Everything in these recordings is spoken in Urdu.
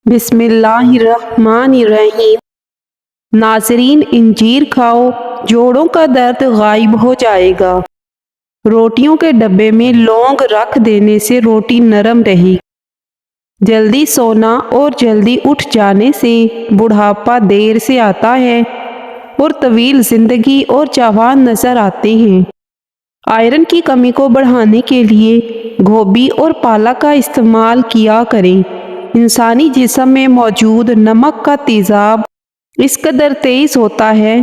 بسم اللہ الرحمن الرحیم۔ ناظرین، انجیر کھاؤ، جوڑوں کا درد غائب ہو جائے گا۔ روٹیوں کے ڈبے میں لونگ رکھ دینے سے روٹی نرم رہی۔ جلدی سونا اور جلدی اٹھ جانے سے بڑھاپا دیر سے آتا ہے اور طویل زندگی اور جوان نظر آتے ہیں۔ آئرن کی کمی کو بڑھانے کے لیے گوبھی اور پالک کا استعمال کیا کریں۔ انسانی جسم میں موجود نمک کا تیزاب اس قدر تیز ہوتا ہے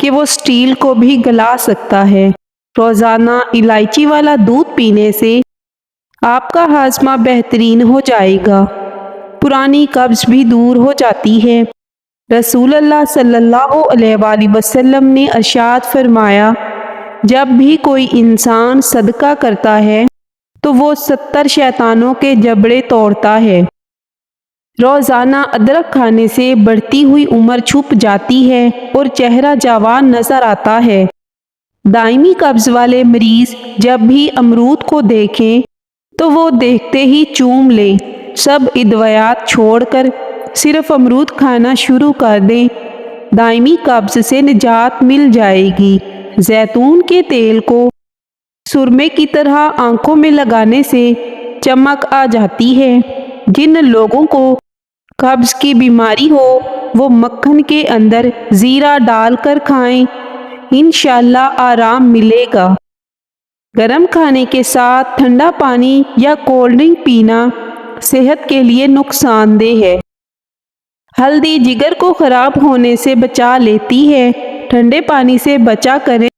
کہ وہ سٹیل کو بھی گلا سکتا ہے۔ روزانہ الائچی والا دودھ پینے سے آپ کا ہاضمہ بہترین ہو جائے گا۔ پرانی قبض بھی دور ہو جاتی ہے۔ رسول اللہ صلی اللہ علیہ وآلہ وسلم نے ارشاد فرمایا، جب بھی کوئی انسان صدقہ کرتا ہے تو وہ 70 شیطانوں کے جبڑے توڑتا ہے۔ روزانہ ادرک کھانے سے بڑھتی ہوئی عمر چھپ جاتی ہے اور چہرہ جوان نظر آتا ہے۔ دائمی قبض والے مریض جب بھی امرود کو دیکھیں تو وہ دیکھتے ہی چوم لیں۔ سب ادویات چھوڑ کر صرف امرود کھانا شروع کر دیں، دائمی قبض سے نجات مل جائے گی۔ زیتون کے تیل کو سرمے کی طرح آنکھوں میں لگانے سے چمک آ جاتی ہے۔ جن لوگوں کو قبض کی بیماری ہو وہ مکھن کے اندر زیرہ ڈال کر کھائیں، انشاءاللہ آرام ملے گا۔ گرم کھانے کے ساتھ ٹھنڈا پانی یا کولڈ ڈرنک پینا صحت کے لیے نقصان دہ ہے۔ ہلدی جگر کو خراب ہونے سے بچا لیتی ہے، ٹھنڈے پانی سے بچا کریں،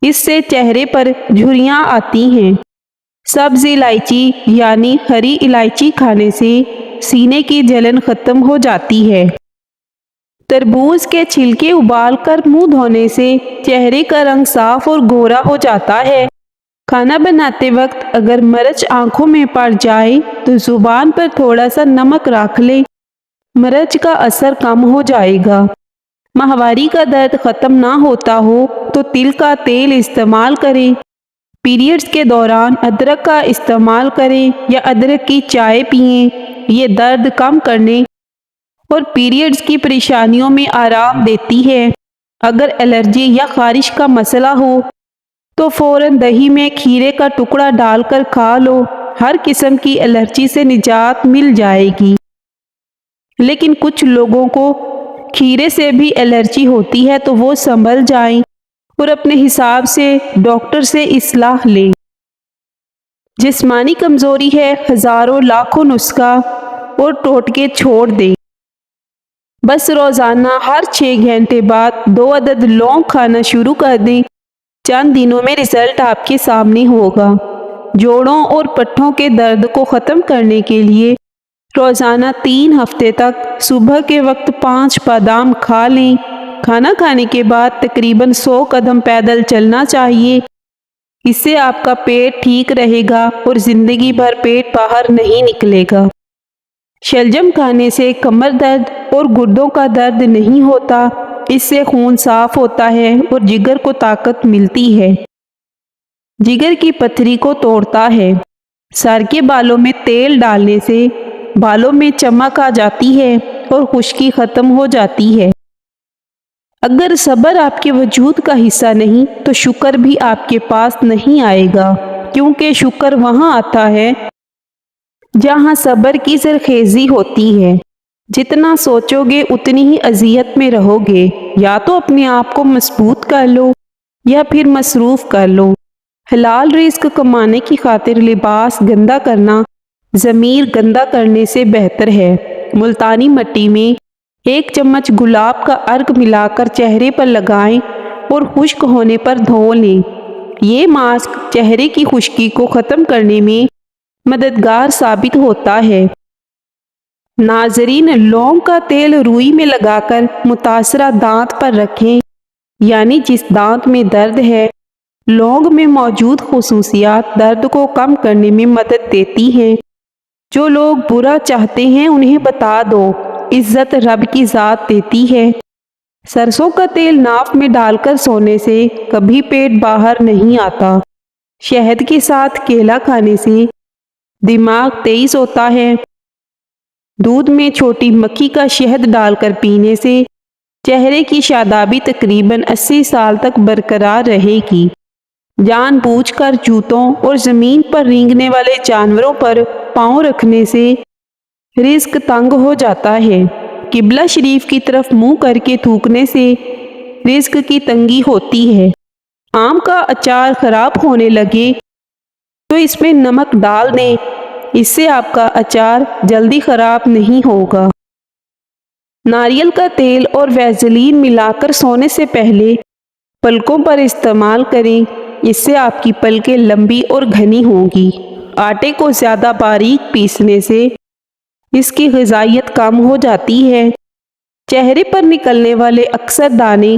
اس سے چہرے پر جھریاں آتی ہیں۔ سبز الائچی یعنی ہری الائچی کھانے سے سینے کی جلن ختم ہو جاتی ہے۔ تربوز کے چھلکے ابال کر منہ دھونے سے چہرے کا رنگ صاف اور گورا ہو جاتا ہے۔ کھانا بناتے وقت اگر مرچ آنکھوں میں پڑ جائے تو زبان پر تھوڑا سا نمک رکھ لیں، مرچ کا اثر کم ہو جائے گا۔ ماہواری کا درد ختم نہ ہوتا ہو تو تل کا تیل استعمال کریں۔ پیریڈز کے دوران ادرک کا استعمال کریں یا ادرک کی چائے پئیں، یہ درد کم کرنے اور پیریڈز کی پریشانیوں میں آرام دیتی ہے۔ اگر الرجی یا خارش کا مسئلہ ہو تو فوراً دہی میں کھیرے کا ٹکڑا ڈال کر کھا لو، ہر قسم کی الرجی سے نجات مل جائے گی۔ لیکن کچھ لوگوں کو کھیرے سے بھی الرجی ہوتی ہے تو وہ سنبھل جائیں اور اپنے حساب سے ڈاکٹر سے اصلاح لیں۔ جسمانی کمزوری ہے، ہزاروں لاکھوں نسخہ اور ٹوٹکے چھوڑ دیں۔ بس روزانہ ہر 6 گھنٹے بعد 2 عدد لونگ کھانا شروع کر دیں، چند دنوں میں رزلٹ آپ کے سامنے ہوگا۔ جوڑوں اور پٹھوں کے درد کو ختم کرنے کے لیے روزانہ 3 ہفتے تک صبح کے وقت 5 بادام کھا لیں۔ کھانا کھانے کے بعد تقریباً 100 قدم پیدل چلنا چاہیے، اس سے آپ کا پیٹ ٹھیک رہے گا اور زندگی بھر پیٹ باہر نہیں نکلے گا۔ شلجم کھانے سے کمر درد اور گردوں کا درد نہیں ہوتا، اس سے خون صاف ہوتا ہے اور جگر کو طاقت ملتی ہے۔ جگر کی پتھری کو توڑتا ہے۔ سر کے بالوں میں تیل ڈالنے سے بالوں میں چمک آ جاتی ہے اور خشکی ختم ہو جاتی ہے۔ اگر صبر آپ کے وجود کا حصہ نہیں تو شکر بھی آپ کے پاس نہیں آئے گا، کیونکہ شکر وہاں آتا ہے جہاں صبر کی زرخیزی ہوتی ہے۔ جتنا سوچو گے اتنی ہی اذیت میں رہو گے۔ یا تو اپنے آپ کو مضبوط کر لو یا پھر مصروف کر لو۔ حلال رزق کمانے کی خاطر لباس گندا کرنا ضمیر گندا کرنے سے بہتر ہے۔ ملتانی مٹی میں 1 چمچ گلاب کا عرق ملا کر چہرے پر لگائیں اور خشک ہونے پر دھو لیں۔ یہ ماسک چہرے کی خشکی کو ختم کرنے میں مددگار ثابت ہوتا ہے۔ ناظرین، لونگ کا تیل روئی میں لگا کر متاثرہ دانت پر رکھیں، یعنی جس دانت میں درد ہے۔ لونگ میں موجود خصوصیات درد کو کم کرنے میں مدد دیتی ہیں۔ جو لوگ برا چاہتے ہیں انہیں بتا دو، عزت رب کی ذات دیتی ہے۔ سرسوں کا تیل ناف میں ڈال کر سونے سے کبھی پیٹ باہر نہیں آتا۔ شہد کے ساتھ کیلا کھانے سے دماغ تیز ہوتا ہے۔ دودھ میں چھوٹی مکھی کا شہد ڈال کر پینے سے چہرے کی شادابی تقریباً 80 سال تک برقرار رہے گی۔ جان بوجھ کر جوتوں اور زمین پر رینگنے والے جانوروں پر پاؤں رکھنے سے رزق تنگ ہو جاتا ہے۔ قبلہ شریف کی طرف منہ کر کے تھوکنے سے رزق کی تنگی ہوتی ہے۔ آم کا اچار خراب ہونے لگے تو اس میں نمک ڈال دیں، اس سے آپ کا اچار جلدی خراب نہیں ہوگا۔ ناریل کا تیل اور ویزلین ملا کر سونے سے پہلے پلکوں پر استعمال کریں، اس سے آپ کی پلکیں لمبی اور گھنی ہوں گی۔ آٹے کو زیادہ باریک پیسنے سے اس کی غذائیت کم ہو جاتی ہے۔ چہرے پر نکلنے والے اکثر دانے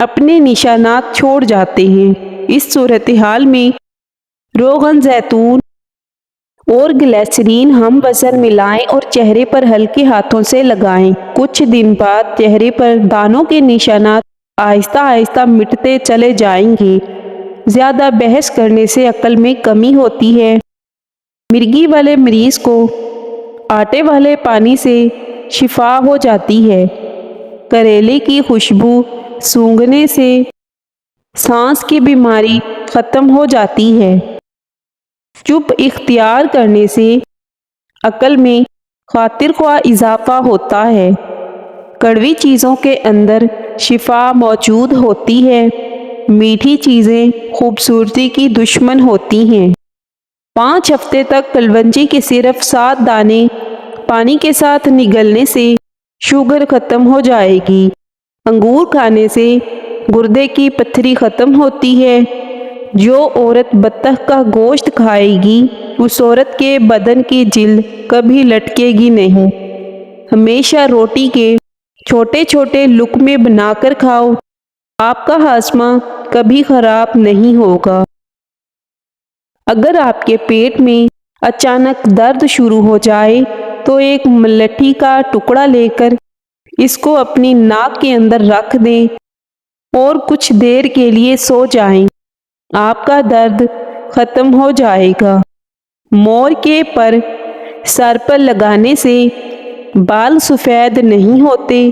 اپنے نشانات چھوڑ جاتے ہیں۔ اس صورتحال میں روغن زیتون اور گلیسرین ہم وزن ملائیں اور چہرے پر ہلکے ہاتھوں سے لگائیں۔ کچھ دن بعد چہرے پر دانوں کے نشانات آہستہ آہستہ مٹتے چلے جائیں گے۔ زیادہ بحث کرنے سے عقل میں کمی ہوتی ہے۔ مرگی والے مریض کو آٹے والے پانی سے شفا ہو جاتی ہے۔ کریلے کی خوشبو سونگھنے سے سانس کی بیماری ختم ہو جاتی ہے۔ چپ اختیار کرنے سے عقل میں خاطر خواہ اضافہ ہوتا ہے۔ کڑوی چیزوں کے اندر شفا موجود ہوتی ہے۔ میٹھی چیزیں خوبصورتی کی دشمن ہوتی ہیں۔ 5 ہفتے تک کلونجی کے صرف 7 دانے پانی کے ساتھ نگلنے سے شوگر ختم ہو جائے گی۔ انگور کھانے سے گردے کی پتھری ختم ہوتی ہے۔ جو عورت بطخ کا گوشت کھائے گی اس عورت کے بدن کی جلد کبھی لٹکے گی نہیں۔ ہمیشہ روٹی کے چھوٹے چھوٹے لقمے بنا کر کھاؤ، آپ کا ہاضمہ کبھی خراب نہیں ہوگا۔ اگر آپ کے پیٹ میں اچانک درد شروع ہو جائے تو ایک ملٹھی کا ٹکڑا لے کر اس کو اپنی ناک کے اندر رکھ دیں اور کچھ دیر کے لیے سو جائیں، آپ کا درد ختم ہو جائے گا۔ مور کے پر سر پر لگانے سے بال سفید نہیں ہوتے۔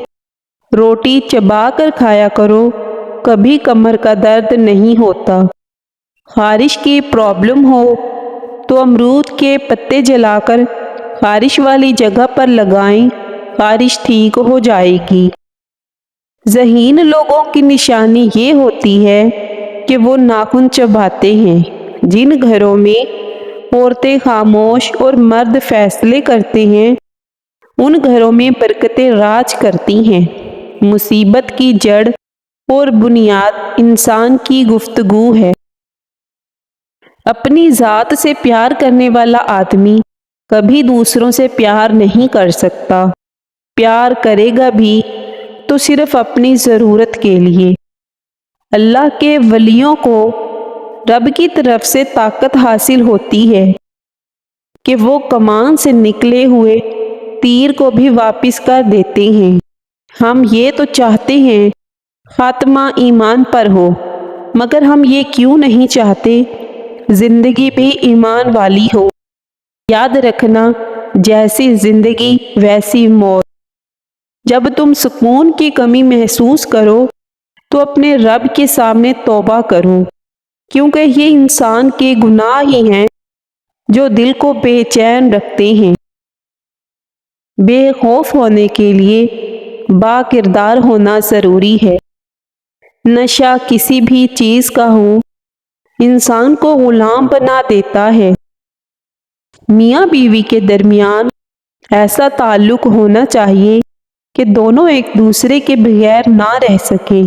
روٹی چبا کر کھایا کرو، کبھی کمر کا درد نہیں ہوتا۔ خارش کی پرابلم ہو تو امرود کے پتے جلا کر خارش والی جگہ پر لگائیں، خارش ٹھیک ہو جائے گی۔ ذہین لوگوں کی نشانی یہ ہوتی ہے کہ وہ ناخن چباتے ہیں۔ جن گھروں میں عورتیں خاموش اور مرد فیصلے کرتے ہیں ان گھروں میں برکتیں راج کرتی ہیں۔ مصیبت کی جڑ اور بنیاد انسان کی گفتگو ہے۔ اپنی ذات سے پیار کرنے والا آدمی کبھی دوسروں سے پیار نہیں کر سکتا۔ پیار کرے گا بھی تو صرف اپنی ضرورت کے لیے۔ اللہ کے ولیوں کو رب کی طرف سے طاقت حاصل ہوتی ہے کہ وہ کمان سے نکلے ہوئے تیر کو بھی واپس کر دیتے ہیں۔ ہم یہ تو چاہتے ہیں خاتمہ ایمان پر ہو، مگر ہم یہ کیوں نہیں چاہتے زندگی بھی ایمان والی ہو۔ یاد رکھنا، جیسی زندگی ویسی موت۔ جب تم سکون کی کمی محسوس کرو تو اپنے رب کے سامنے توبہ کرو، کیونکہ یہ انسان کے گناہ ہی ہیں جو دل کو بے چین رکھتے ہیں۔ بے خوف ہونے کے لیے با کردار ہونا ضروری ہے۔ نشہ کسی بھی چیز کا ہو انسان کو غلام بنا دیتا ہے۔ میاں بیوی کے درمیان ایسا تعلق ہونا چاہیے کہ دونوں ایک دوسرے کے بغیر نہ رہ سکیں۔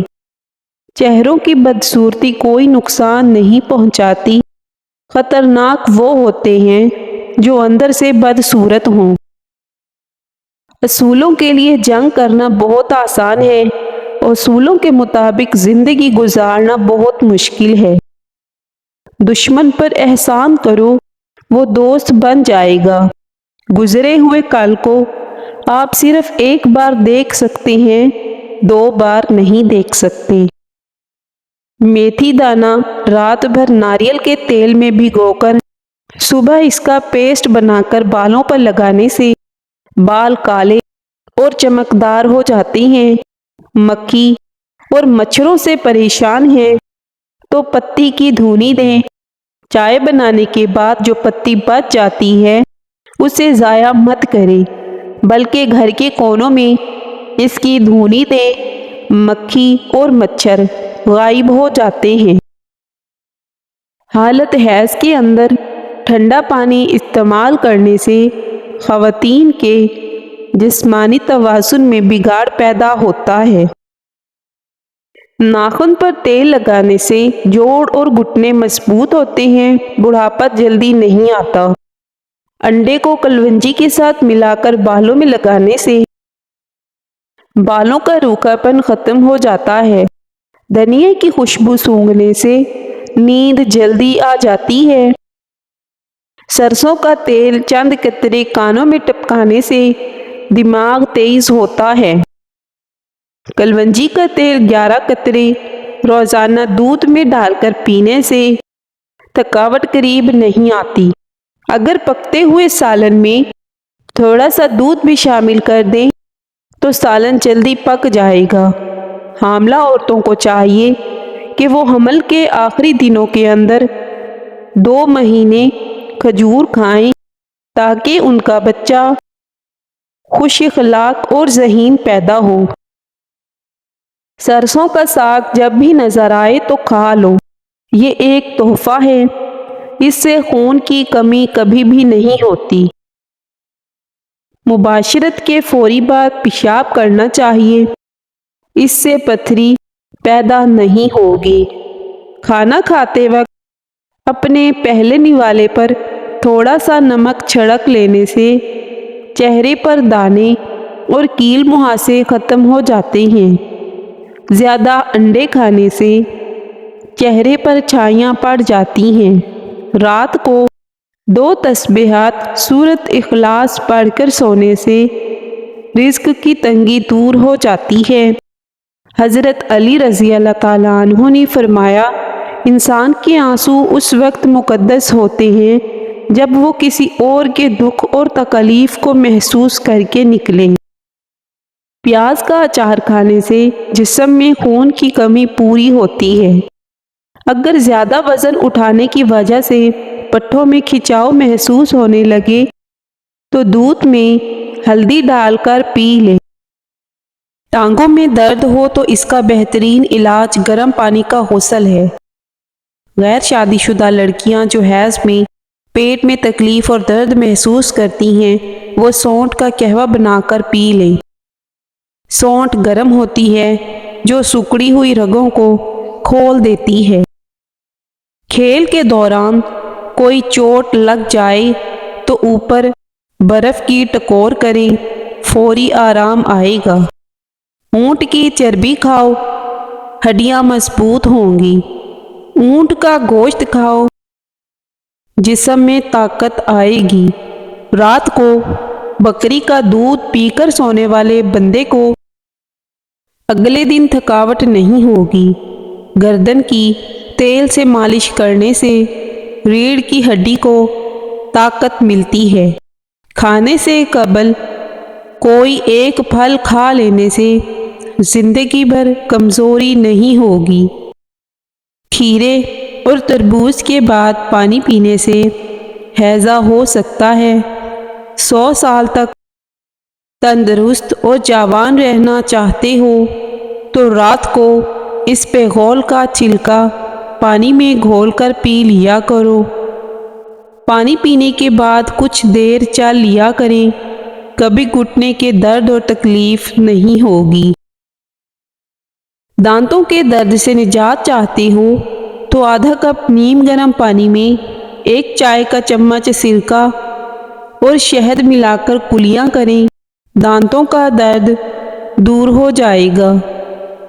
چہروں کی بدصورتی کوئی نقصان نہیں پہنچاتی، خطرناک وہ ہوتے ہیں جو اندر سے بدصورت ہوں۔ اصولوں کے لیے جنگ کرنا بہت آسان ہے، اصولوں کے مطابق زندگی گزارنا بہت مشکل ہے۔ دشمن پر احسان کرو، وہ دوست بن جائے گا۔ گزرے ہوئے کل کو آپ صرف ایک بار دیکھ سکتے ہیں، 2 بار نہیں دیکھ سکتے۔ میتھی دانہ رات بھر ناریل کے تیل میں بھگو کر صبح اس کا پیسٹ بنا کر بالوں پر لگانے سے بال کالے اور چمکدار ہو جاتے ہیں، مکھی اور مچھروں سے پریشان ہیں تو پتی کی دھونی دیں۔ چائے بنانے کے بعد جو پتی بچ جاتی ہے اسے ضائع مت کریں، بلکہ گھر کے کونوں میں اس کی دھونی دیں، مکھی اور مچھر غائب ہو جاتے ہیں۔ حالت حیض کے اندر ٹھنڈا پانی استعمال کرنے سے خواتین کے جسمانی توازن میں بگاڑ پیدا ہوتا ہے۔ ناخن پر تیل لگانے سے جوڑ اور گھٹنے مضبوط ہوتے ہیں، بڑھاپا جلدی نہیں آتا۔ انڈے کو کلونجی کے ساتھ ملا کر بالوں میں لگانے سے بالوں کا روکھا پن ختم ہو جاتا ہے۔ دھنیا کی خوشبو سونگھنے سے نیند جلدی آ جاتی ہے۔ سرسوں کا تیل چند قطرے کانوں میں ٹپکانے سے دماغ تیز ہوتا ہے۔ کلونجی کا تیل 11 قطرے روزانہ دودھ میں ڈال کر پینے سے تھکاوٹ قریب نہیں آتی۔ اگر پکتے ہوئے سالن میں تھوڑا سا دودھ بھی شامل کر دیں تو سالن جلدی پک جائے گا۔ حاملہ عورتوں کو چاہیے کہ وہ حمل کے آخری دنوں کے اندر 2 مہینے کھجور کھائیں تاکہ ان کا بچہ خوش اخلاق اور ذہین پیدا ہو۔ سرسوں کا ساگ جب بھی نظر آئے تو کھا لو، یہ ایک تحفہ ہے، اس سے خون کی کمی کبھی بھی نہیں ہوتی۔ مباشرت کے فوری بعد پیشاب کرنا چاہیے، اس سے پتھری پیدا نہیں ہوگی۔ کھانا کھاتے وقت اپنے پہلے نوالے پر تھوڑا سا نمک چھڑک لینے سے چہرے پر دانے اور کیل مہاسے ختم ہو جاتے ہیں۔ زیادہ انڈے کھانے سے چہرے پر چھائیاں پڑ جاتی ہیں۔ رات کو 2 تسبیحات سورۃ اخلاص پڑھ کر سونے سے رزق کی تنگی دور ہو جاتی ہے۔ حضرت علی رضی اللہ تعالیٰ عنہ نے فرمایا، انسان کے آنسو اس وقت مقدس ہوتے ہیں جب وہ کسی اور کے دکھ اور تکلیف کو محسوس کر کے نکلیں۔ پیاز کا اچار کھانے سے جسم میں خون کی کمی پوری ہوتی ہے۔ اگر زیادہ وزن اٹھانے کی وجہ سے پٹھوں میں کھچاؤ محسوس ہونے لگے تو دودھ میں ہلدی ڈال کر پی لیں۔ ٹانگوں میں درد ہو تو اس کا بہترین علاج گرم پانی کا غسل ہے۔ غیر شادی شدہ لڑکیاں جو حیض میں پیٹ میں تکلیف اور درد محسوس کرتی ہیں وہ سونٹ کا قہوہ بنا کر پی لیں۔ سونٹ گرم ہوتی ہے جو سکڑی ہوئی رگوں کو کھول دیتی ہے۔ کھیل کے دوران کوئی چوٹ لگ جائے تو اوپر برف کی ٹکور کریں، فوری آرام آئے گا۔ اونٹ کی چربی کھاؤ، ہڈیاں مضبوط ہوں گی۔ اونٹ کا گوشت کھاؤ، جسم میں طاقت آئے گی۔ رات کو بکری کا دودھ پی کر سونے والے بندے کو اگلے دن تھکاوٹ نہیں ہوگی۔ گردن کی تیل سے مالش کرنے سے ریڑھ کی ہڈی کو طاقت ملتی ہے۔ کھانے سے قبل کوئی ایک پھل کھا لینے سے زندگی بھر کمزوری نہیں ہوگی۔ کھیرے اور تربوز کے بعد پانی پینے سے ہیضہ ہو سکتا ہے۔ 100 سال تک تندرست اور جوان رہنا چاہتے ہو تو رات کو اس پہ غول کا چھلکا پانی میں گھول کر پی لیا کرو۔ پانی پینے کے بعد کچھ دیر چل لیا کریں، کبھی گھٹنے کے درد اور تکلیف نہیں ہوگی۔ دانتوں کے درد سے نجات چاہتے ہو تو آدھا کپ نیم گرم پانی میں 1 چائے کا چمچ سرکہ اور شہد ملا کر کلیاں کریں، دانتوں کا درد دور ہو جائے گا۔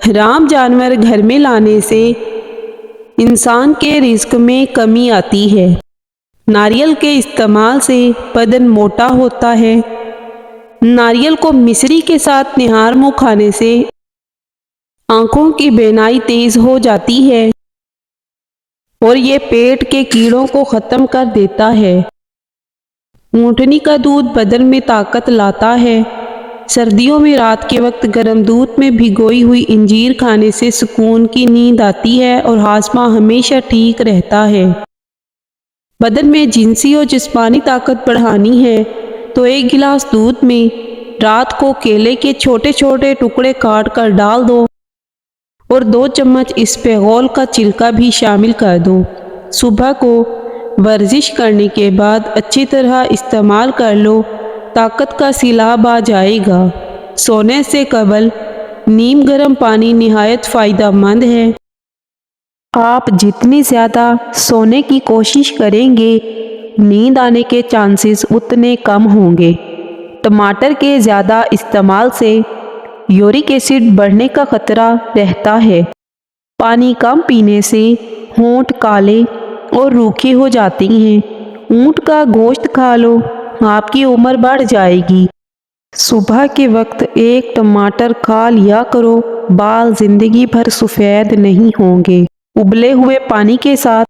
حرام جانور گھر میں لانے سے انسان کے رزق میں کمی آتی ہے۔ ناریل کے استعمال سے بدن موٹا ہوتا ہے۔ ناریل کو مصری کے ساتھ نہار منہ کھانے سے آنکھوں کی بینائی تیز ہو جاتی ہے اور یہ پیٹ کے کیڑوں کو ختم کر دیتا ہے۔ اونٹنی کا دودھ بدن میں طاقت لاتا ہے۔ سردیوں میں رات کے وقت گرم دودھ میں بھگوئی ہوئی انجیر کھانے سے سکون کی نیند آتی ہے اور ہاضمہ ہمیشہ ٹھیک رہتا ہے۔ بدن میں جنسی اور جسمانی طاقت بڑھانی ہے تو 1 گلاس دودھ میں رات کو کیلے کے چھوٹے چھوٹے ٹکڑے کاٹ کر ڈال دو اور 2 چمچ اسپغول کا چھلکا بھی شامل کر دو۔ صبح کو ورزش کرنے کے بعد اچھی طرح استعمال کر لو، طاقت کا سیلاب آ جائے گا۔ سونے سے قبل نیم گرم پانی نہایت فائدہ مند ہے۔ آپ جتنی زیادہ سونے کی کوشش کریں گے، نیند آنے کے چانسز اتنے کم ہوں گے۔ ٹماٹر کے زیادہ استعمال سے یورک ایسڈ بڑھنے کا خطرہ رہتا ہے۔ پانی کم پینے سے ہونٹ کالے اور روکھے ہو جاتے ہیں۔ اونٹ کا گوشت کھا لو، آپ کی عمر بڑھ جائے گی۔ صبح کے وقت 1 ٹماٹر کھا لیا کرو، بال زندگی بھر سفید نہیں ہوں گے۔ ابلے ہوئے پانی کے ساتھ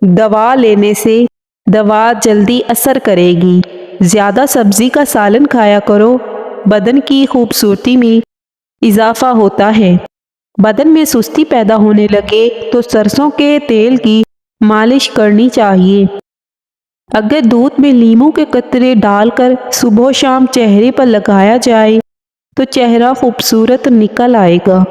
دوا لینے سے دوا جلدی اثر کرے گی۔ زیادہ سبزی کا سالن کھایا کرو، بدن کی خوبصورتی میں اضافہ ہوتا ہے۔ بدن میں سستی پیدا ہونے لگے تو سرسوں کے تیل کی مالش کرنی چاہیے۔ اگر دودھ میں لیموں کے قطرے ڈال کر صبح و شام چہرے پر لگایا جائے تو چہرہ خوبصورت نکل آئے گا۔